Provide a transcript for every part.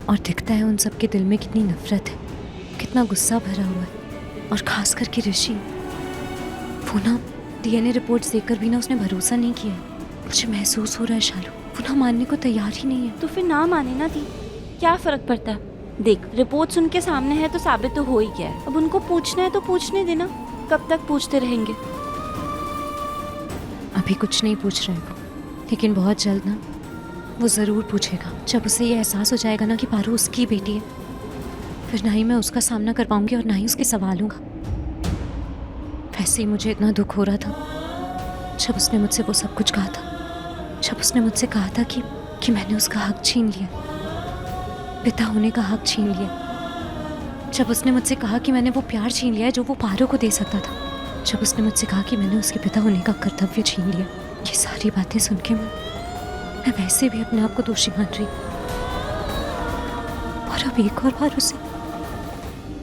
और दिखता है उन सबके दिल में कितनी नफरत है, कितना गुस्सा भरा हुआ है। और खास करके ऋषि, वो ना डीएनए रिपोर्ट्स देखकर भी ना उसने भरोसा नहीं किया है। मुझे महसूस हो रहा है शालू, वो ना मानने को तैयार ही नहीं है। तो फिर ना माने ना दी, क्या फर्क पड़ता है? देख, रिपोर्ट्स उनके सामने है तो साबित तो हो ही गया है। अब उनको पूछना है तो पूछने देना, कब तक पूछते रहेंगे? अभी कुछ नहीं पूछ रहे वो, लेकिन बहुत जल्द ना वो ज़रूर पूछेगा। जब उसे ये एहसास हो जाएगा ना कि पारू उसकी बेटी है, फिर ना ही मैं उसका सामना कर पाऊंगी और ना ही उसके सवालों का। वैसे ही मुझे इतना दुख हो रहा था जब उसने मुझसे वो सब कुछ कहा था, जब उसने मुझसे कहा था कि मैंने उसका हक छीन लिया, पिता होने का हक छीन लिया। जब उसने मुझसे कहा कि मैंने वो प्यार छीन लिया जो वो पारू को दे सकता था। जब उसने मुझसे कहा कि मैंने उसके पिता होने का कर्तव्य छीन लिया। ये सारी बातें सुन के मैं वैसे भी अपने आप को दोषी मान रही, और अब एक और बार उसे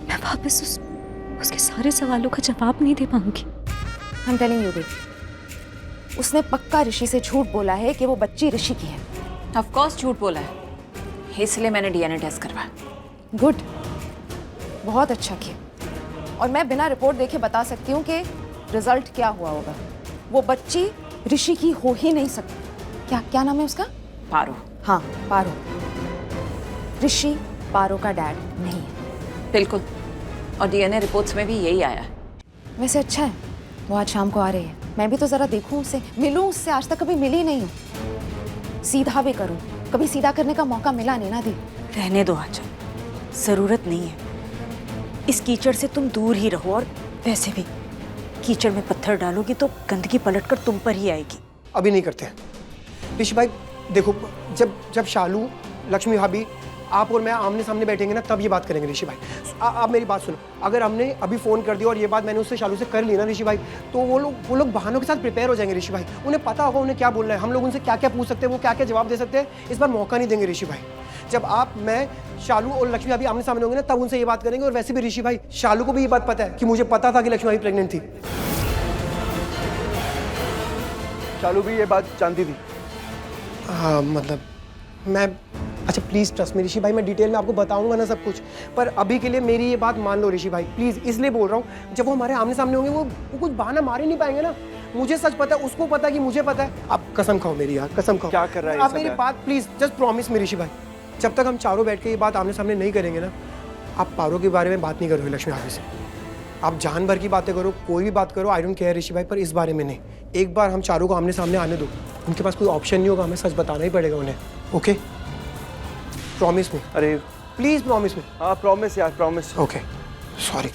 मैं वापस उसके सारे सवालों का जवाब नहीं दे पाऊंगी। I'm telling you बेटी, उसने पक्का ऋषि से झूठ बोला है कि वो बच्ची ऋषि की है। ऑफ कोर्स झूठ बोला है, इसलिए मैंने डीएनए टेस्ट करवाया। गुड, बहुत अच्छा किया। और मैं बिना रिपोर्ट देखे बता सकती हूँ कि रिजल्ट क्या हुआ होगा। वो बच्ची ऋषि की हो ही नहीं सकती। क्या नाम है उसका? पारू। हाँ, पारू। ऋषि पारू का डैड नहीं है। बिल्कुल, और डीएनए रिपोर्ट्स में भी यही आया है। वैसे अच्छा है वो आज शाम को आ रही है। मैं भी तो जरा देखूं उसे, मिलूं उससे। आज तक कभी मिली नहीं हूँ। सीधा भी करूं, कभी सीधा करने का मौका मिला नहीं ना दी। रहने दो आंचल, जरूरत नहीं है। इस कीचड़ से तुम दूर ही रहो, और वैसे भी कीचड़ में पत्थर डालोगी तो गंदगी पलटकर तुम पर ही आएगी। अभी नहीं करते हैं ऋषि भाई। देखो, जब शालू, लक्ष्मी भाभी, आप और मैं आमने सामने बैठेंगे ना, तब ये बात करेंगे ऋषि भाई। आप मेरी बात सुनो। अगर हमने अभी फ़ोन कर दिया और ये बात मैंने उससे, शालू से कर ली ना ऋषि भाई, तो वो लोग बहानों के साथ प्रिपेयर हो जाएंगे ऋषि भाई। उन्हें पता होगा उन्हें क्या बोलना है, हम लोग उनसे क्या क्या पूछ सकते हैं, वो क्या क्या जवाब दे सकते हैं। इस बार मौका नहीं देंगे ऋषि भाई। जब आप, मैं, शालू और लक्ष्मी भाभी आमने सामने होंगे ना, तब उनसे ये बात करेंगे। और वैसे भी ऋषि भाई, शालू को भी ये बात पता है कि मुझे पता था कि लक्ष्मी भाभी प्रेग्नेंट थी। शालू भी ये बात जानती थी? हाँ, मतलब मैं, अच्छा प्लीज़ ट्रस्ट मी ऋषि भाई, मैं डिटेल में आपको बताऊंगा ना सब कुछ, पर अभी के लिए मेरी ये बात मान लो ऋषि भाई प्लीज़। इसलिए बोल रहा हूँ, जब वो हमारे आमने सामने होंगे वो कुछ बहाना मार ही नहीं पाएंगे ना। मुझे सच पता है, उसको पता है कि मुझे पता है। आप कसम खाओ मेरी यार, कसम खाओ। क्या कर रहा है आप मेरी बात प्लीज़, जस्ट प्रॉमिस मी ऋषि भाई। जब तक हम चारों बैठ के ये बात आमने सामने नहीं करेंगे ना, आप पारो के बारे में बात नहीं करोगे लक्ष्मी भाभी से। आप जान भर की बातें करो, कोई भी बात करो, आई डोंट केयर ऋषि भाई, पर इस बारे में नहीं। एक बार हम चारों को आमने सामने आने दो, उनके पास कोई ऑप्शन नहीं होगा, हमें सच बताना ही पड़ेगा उन्हें। Okay, promise me. अरे प्लीज प्रॉमिस मी। हाँ, प्रॉमिस यार, प्रॉमिस। Okay, sorry.